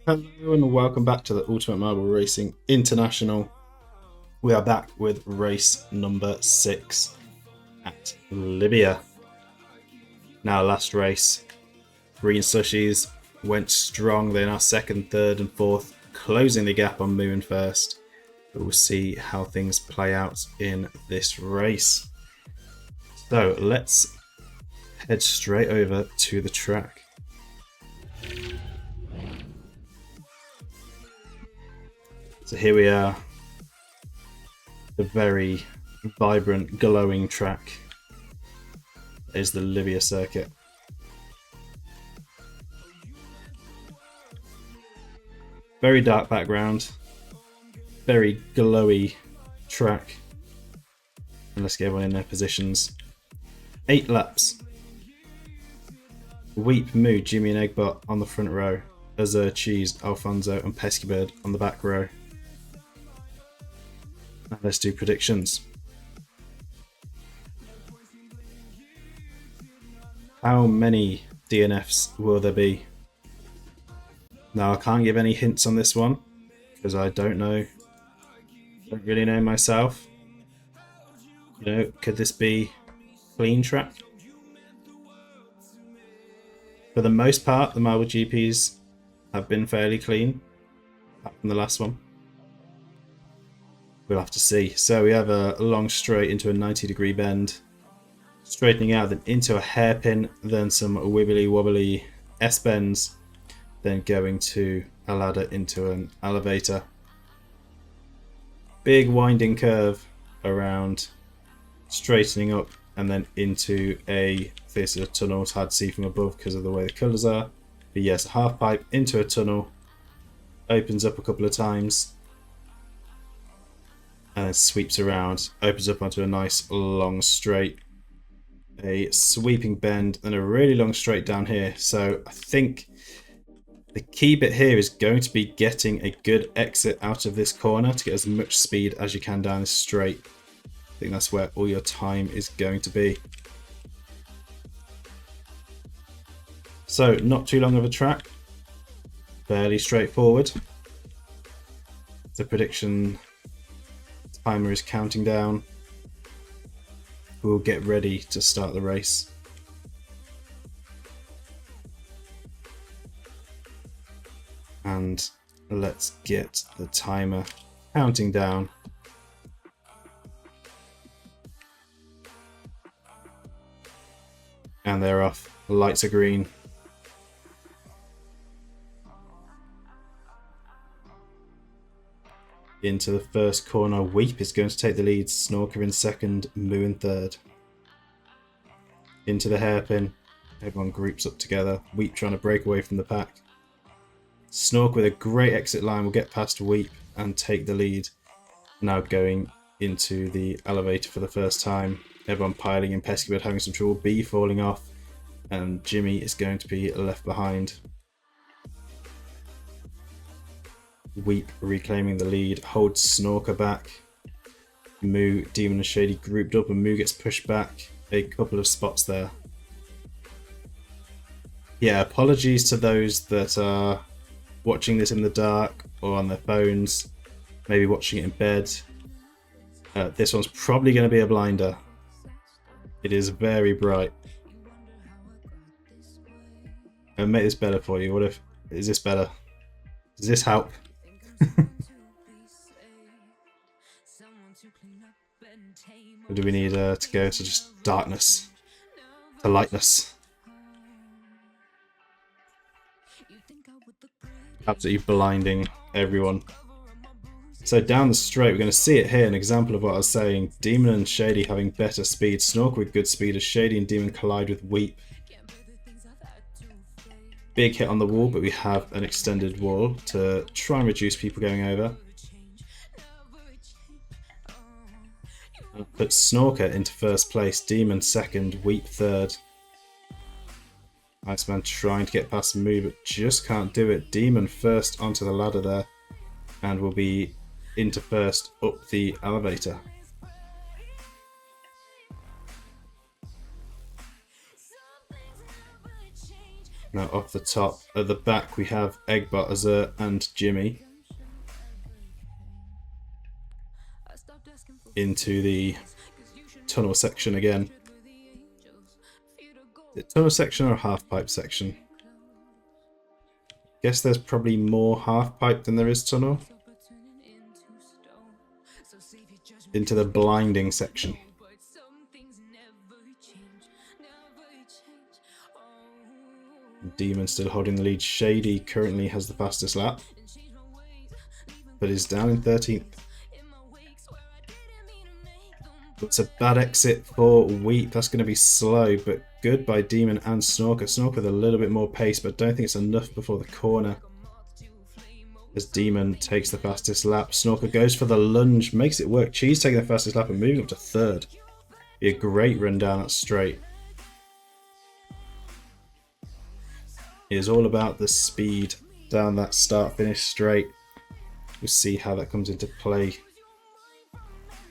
Hello and welcome back to the Ultimate Marble Racing International. We are back with race number 6 at Libya. Now, last race, Green Slushies went strong. They're now second, third, and fourth, closing the gap on Moo in first. But we'll see how things play out in this race. So let's head straight over to the track. So here we are, the very vibrant, glowing track is the Libya circuit. Very dark background, very glowy track. And let's get everyone in their positions. 8 laps. Weep, Moo, Jimmy and Eggbot on the front row. Azur, Cheese, Alfonso and Peskybird on the back row. Let's do predictions. How many DNFs will there be? Now, I can't give any hints on this one because I don't know. Don't really know myself. You know, could this be clean track? For the most part, the Marble GPs have been fairly clean, apart from the last one. We'll have to see. So we have a long straight into a 90-degree bend, straightening out, then into a hairpin, then some wibbly wobbly S-bends, then going to a ladder into an elevator. Big winding curve around, straightening up, and then into this is a tunnel. It's hard to see from above because of the way the colours are. But yes, a half pipe into a tunnel, opens up a couple of times, and then sweeps around, opens up onto a nice long straight, a sweeping bend, and a really long straight down here. So I think the key bit here is going to be getting a good exit out of this corner to get as much speed as you can down this straight. I think that's where all your time is going to be. So not too long of a track, fairly straightforward. The prediction timer is counting down. We'll get ready to start the race. And let's get the timer counting down. And they're off. The lights are green. Into the first corner, Weep is going to take the lead, Snorker in second, Moo in third. Into the hairpin, everyone groups up together, Weep trying to break away from the pack. Snork with a great exit line will get past Weep and take the lead. Now going into the elevator for the first time, everyone piling in, Peskybird having some trouble, B falling off, and Jimmy is going to be left behind. Weep reclaiming the lead, holds Snorker back. Moo, Demon and Shady grouped up, and Moo gets pushed back a couple of spots there. Yeah, apologies to those that are watching this in the dark or on their phones, maybe watching it in bed. This one's probably going to be a blinder. It is very bright. I'll make this better for you. What if... is this better? Does this help? Or do we need to go to just darkness, to lightness? Absolutely blinding everyone. So down the straight, we're going to see it here, an example of what I was saying. Demon and Shady having better speed. Snork with good speed as Shady and Demon collide with Weep. Big hit on the wall, but we have an extended wall to try and reduce people going over. Put Snorker into first place, Demon second, Weep third. Iceman trying to get past Moo, but just can't do it. Demon first onto the ladder there, and will be into first up the elevator. Now off the top, at the back we have Egbert, Azur and Jimmy into the tunnel section again. The tunnel section or half pipe section? Guess there's probably more half pipe than there is tunnel. Into the blinding section. Demon still holding the lead. Shady currently has the fastest lap, but is down in 13th. It's a bad exit for Weep. That's going to be slow, but good by Demon and Snorker. Snorker with a little bit more pace, but don't think it's enough before the corner. As Demon takes the fastest lap, Snorker goes for the lunge, makes it work. Cheese taking the fastest lap and moving up to third. Be a great run down that straight. It is all about the speed down that start-finish straight. We'll see how that comes into play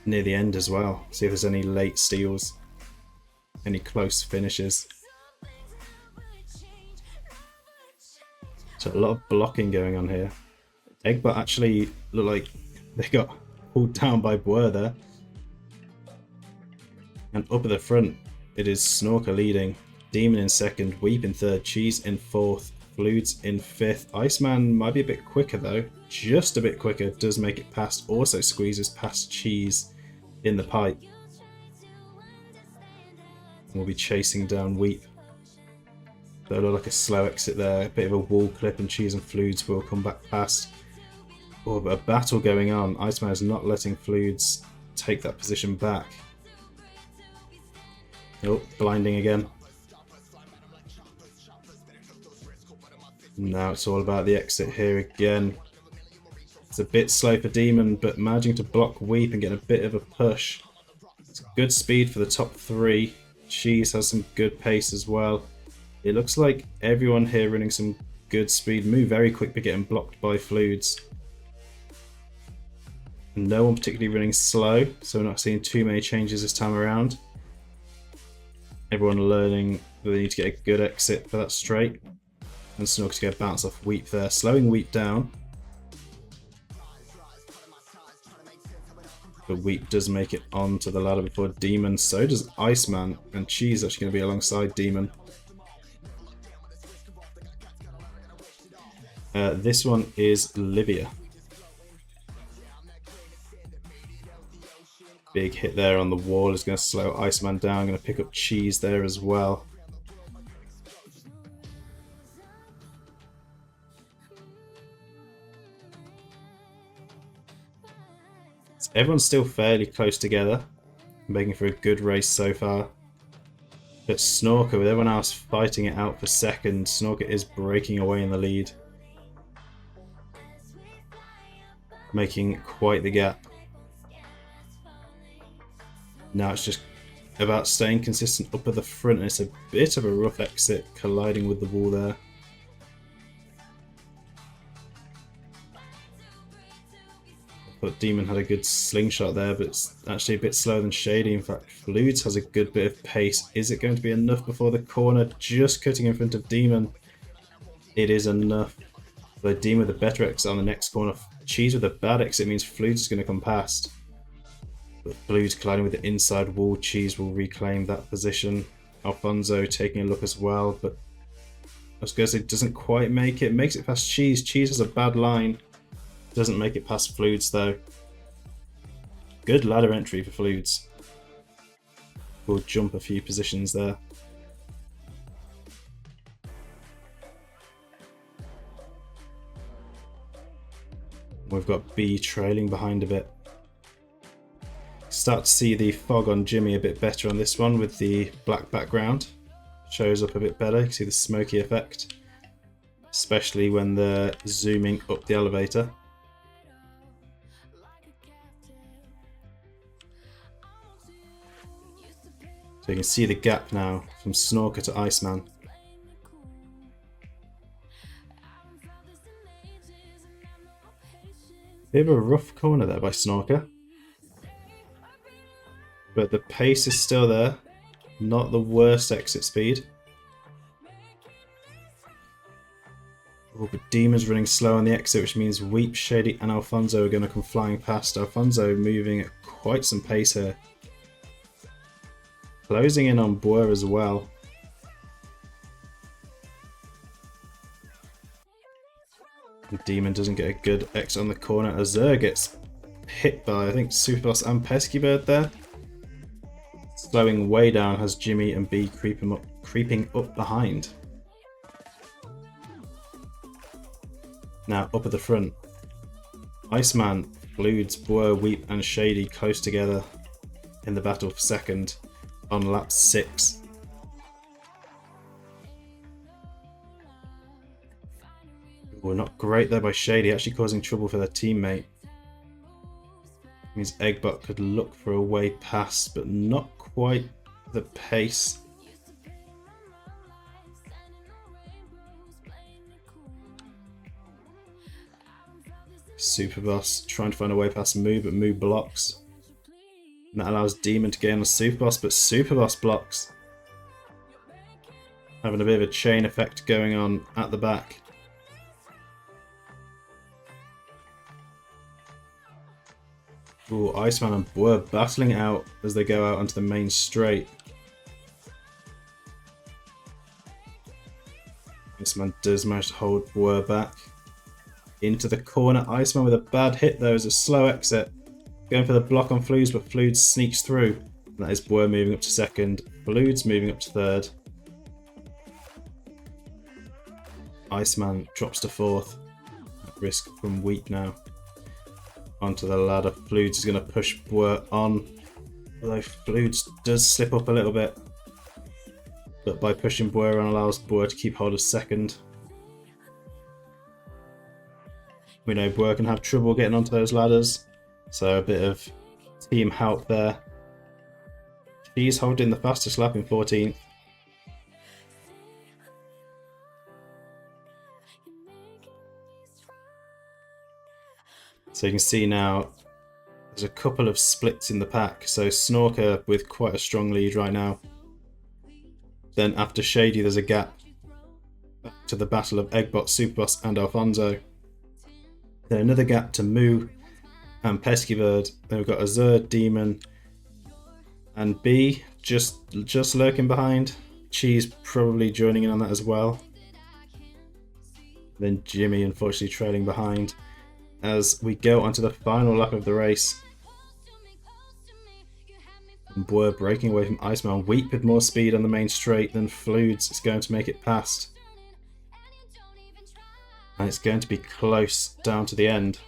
near the end as well. See if there's any late steals, any close finishes. So a lot of blocking going on here. Egbert actually look like they got pulled down by Boer there. And up at the front, it is Snorker leading. Demon in second, Weep in third, Cheese in fourth, Fluids in fifth. Iceman might be a bit quicker though, just a bit quicker, does make it past, also squeezes past Cheese in the pipe. We'll be chasing down Weep. That'll look like a slow exit there, a bit of a wall clip, and Cheese and Fluids will come back past. Oh, but a battle going on. Iceman is not letting Fluids take that position back. Oh, blinding again. Now it's all about the exit here again. It's a bit slow for Demon, but managing to block Weep and get a bit of a push. It's good speed for the top three. Cheese has some good pace as well. It looks like everyone here running some good speed. Move very quick but getting blocked by Fluids. No one particularly running slow, so we're not seeing too many changes this time around. Everyone learning that they need to get a good exit for that straight. And Snorker to get a bounce off Weep there, slowing Weep down. But Weep does make it onto the ladder before Demon, so does Iceman, and Cheese actually going to be alongside Demon. This one is Libya. Big hit there on the wall is going to slow Iceman down, going to pick up Cheese there as well. So everyone's still fairly close together, making for a good race so far. But Snorker, with everyone else fighting it out for second, Snorker is breaking away in the lead. Making quite the gap. Now it's just about staying consistent up at the front, and it's a bit of a rough exit, colliding with the wall there. I thought Demon had a good slingshot there, but it's actually a bit slower than Shady. In fact, Fluids has a good bit of pace. Is it going to be enough before the corner? Just cutting in front of Demon. It is enough. Though Demon with a better exit on the next corner. Cheese with a bad exit means Fluids is going to come past. But Fluids colliding with the inside wall. Cheese will reclaim that position. Alfonso taking a look as well, but I was going to say doesn't quite make it. Makes it past Cheese. Cheese has a bad line. Doesn't make it past Fluids though. Good ladder entry for Fluids. Will jump a few positions there. We've got B trailing behind a bit. Start to see the fog on Jimmy a bit better on this one with the black background. Shows up a bit better. You can see the smoky effect, especially when they're zooming up the elevator. So you can see the gap now from Snorker to Iceman. Bit of a rough corner there by Snorker. But the pace is still there. Not the worst exit speed. Oh, but Demon's running slow on the exit, which means Weep, Shady, and Alfonso are going to come flying past. Alfonso moving at quite some pace here. Closing in on Boer as well. And Demon doesn't get a good exit on the corner. Azur gets hit by, I think, Superboss and Pesky Bird there. Slowing way down has Jimmy and B creeping up behind. Now up at the front, Iceman, Fluids, Boer, Weep and Shady close together in the battle for second on lap 6. Well, not great there by Shady, actually causing trouble for their teammate. Means Eggbot could look for a way past, but not quite the pace. Superboss trying to find a way past Moo, but Moo blocks. And that allows Demon to get on the Superboss, but Superboss blocks. Having a bit of a chain effect going on at the back. Ooh, Iceman and Boer battling out as they go out onto the main straight. Iceman does manage to hold Boer back. Into the corner. Iceman with a bad hit though as a slow exit. Going for the block on Fluids, but Fluids sneaks through. And that is Boer moving up to second. Fluids moving up to third. Iceman drops to fourth. At risk from Weep now. Onto the ladder. Fluids is going to push Boer on. Although Fluids does slip up a little bit. But by pushing Boer on allows Boer to keep hold of second. We know Boer can have trouble getting onto those ladders. So a bit of team help there. She's holding the fastest lap in 14th. So you can see now there's a couple of splits in the pack. So Snorker with quite a strong lead right now. Then after Shady there's a gap to the battle of Eggbot, Superboss and Alfonso. Then another gap to Moo and Pesky Bird. Then we've got Azur, Demon and B just lurking behind. Cheese probably joining in on that as well. Then Jimmy unfortunately trailing behind. As we go onto the final lap of the race. And Boer breaking away from Iceman. Weep with more speed on the main straight than Fluids is going to make it past. And it's going to be close down to the end.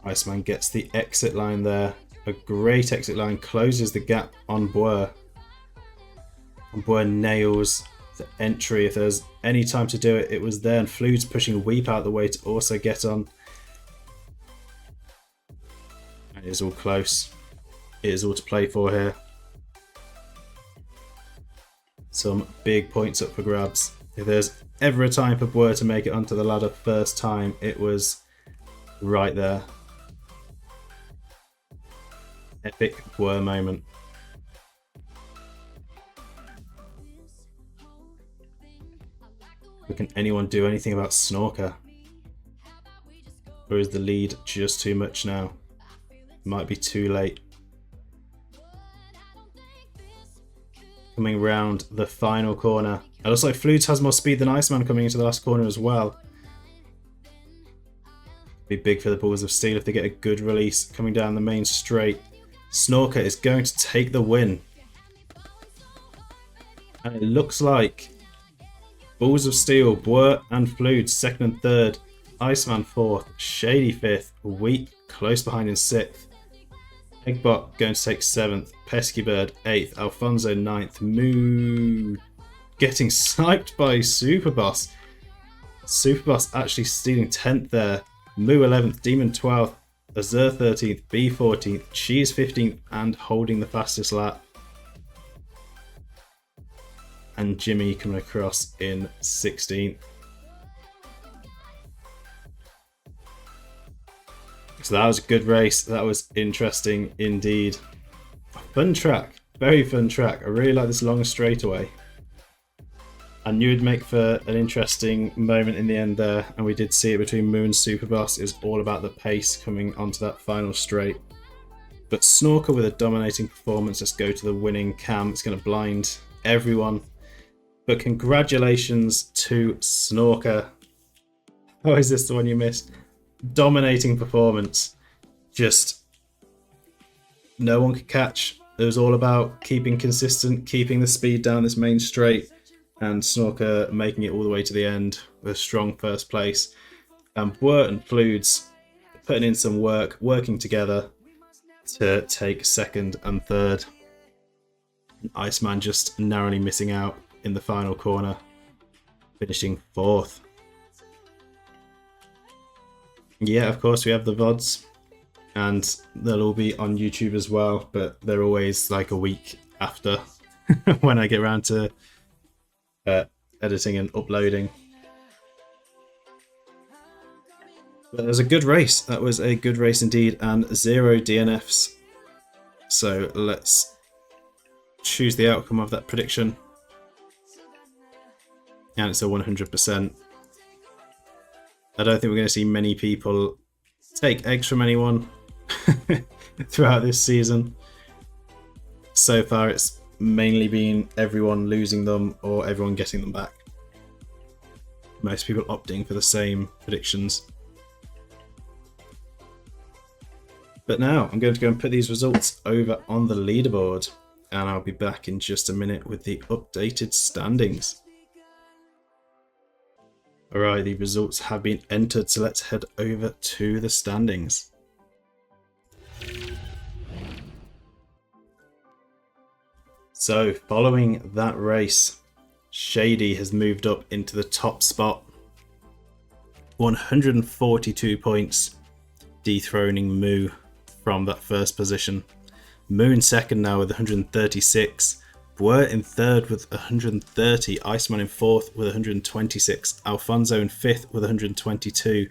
Iceman gets the exit line there. A great exit line, closes the gap on Boer. And Boer nails the entry. If there's any time to do it, it was there. And Fluids pushing Weep out of the way to also get on. It is all close. It is all to play for here. Some big points up for grabs. If there's ever a time for Boer to make it onto the ladder first time, it was right there. Epic Boer moment. But can anyone do anything about Snorker? Or is the lead just too much now? Might be too late. Coming round the final corner. It looks like Fluids has more speed than Iceman coming into the last corner as well. Be big for the Balls of Steel if they get a good release coming down the main straight. Snorker is going to take the win. And it looks like Balls of Steel, Boer and Fluids second and third. Iceman fourth, Shady fifth, Weep close behind in sixth. Eggbot going to take 7th, Pesky Bird 8th, Alfonso 9th, Moo getting sniped by Superboss. Superboss actually stealing 10th there, Moo 11th, Demon 12th, Azur 13th, B 14th, Cheese 15th and holding the fastest lap. And Jimmy coming across in 16th. So that was a good race. That was interesting indeed. Fun track. Very fun track. I really like this long straightaway. I knew it'd make for an interesting moment in the end there, and we did see it between Moo and Superboss. It was all about the pace coming onto that final straight. But Snorker with a dominating performance. Let's go to the winning cam. It's going to blind everyone. But congratulations to Snorker. Oh, is this the one you missed? Dominating performance. Just no one could catch. It was all about keeping consistent, keeping the speed down this main straight, and Snorker making it all the way to the end with a strong first place. And Bwert and Fludes putting in some work, working together to take second and third. Iceman just narrowly missing out in the final corner, finishing fourth. Yeah, of course we have the VODs, and they'll all be on YouTube as well, but they're always like a week after when I get around to editing and uploading. But it was a good race. That was a good race indeed, and 0 DNFs. So let's choose the outcome of that prediction. And it's a 100%. I don't think we're going to see many people take eggs from anyone throughout this season. So far it's mainly been everyone losing them or everyone getting them back. Most people opting for the same predictions. But now I'm going to go and put these results over on the leaderboard, and I'll be back in just a minute with the updated standings. Alright, the results have been entered, so let's head over to the standings. So, following that race, Shady has moved up into the top spot. 142 points, dethroning Moo from that first position. Moo in second now with 136. Bwert in third with 130. Iceman in fourth with 126. Alfonso in fifth with 122.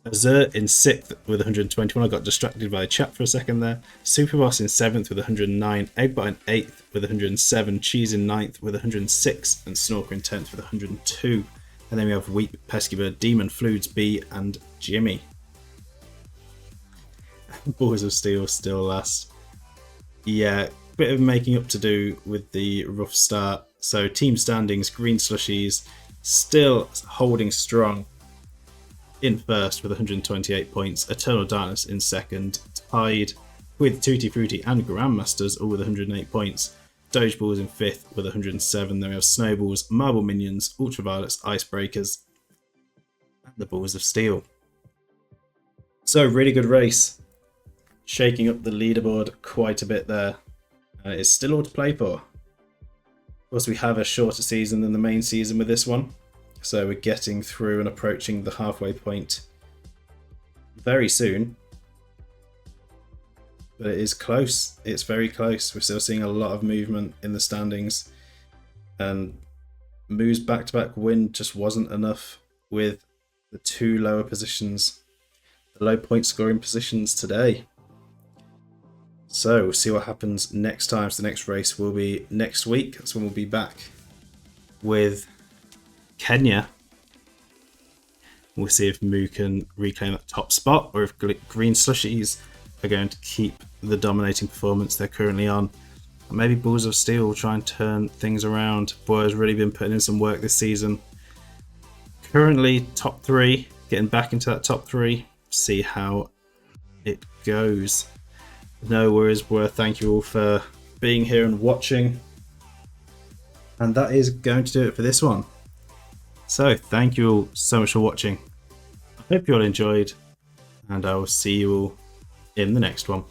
Azur in sixth with 121. I got distracted by a chat for a second there. Superboss in seventh with 109. Eggbot in eighth with 107. Cheese in ninth with 106. And Snorker in 10th with 102. And then we have Weep, Pesky Bird, Demon, Fludes, B, and Jimmy. Balls of Steel still last. Yeah, bit of making up to do with the rough start. So team standings, Green Slushies still holding strong in first with 128 points. Eternal Darkness in second, tied with Tutti Frutti and Grandmasters all with 108 points. Doge Balls in fifth with 107. Then we have Snowballs, Marble Minions, Ultraviolets, Icebreakers, and the Balls of Steel. So really good race. Shaking up the leaderboard quite a bit there. It's still all to play for. Of course, we have a shorter season than the main season with this one. So we're getting through and approaching the halfway point very soon. But it is close. It's very close. We're still seeing a lot of movement in the standings. And Moo's back-to-back win just wasn't enough with the two lower positions, the low point scoring positions today. So we'll see what happens next time. So the next race will be next week. That's when we'll be back with Kenya. We'll see if Moo can reclaim that top spot, or if Green Slushies are going to keep the dominating performance they're currently on. And maybe Balls of Steel will try and turn things around. Boy has really been putting in some work this season. Currently top 3, getting back into that top 3. See how it goes. No worries, thank you all for being here and watching. And that is going to do it for this one. So thank you all so much for watching. I hope you all enjoyed, and I will see you all in the next one.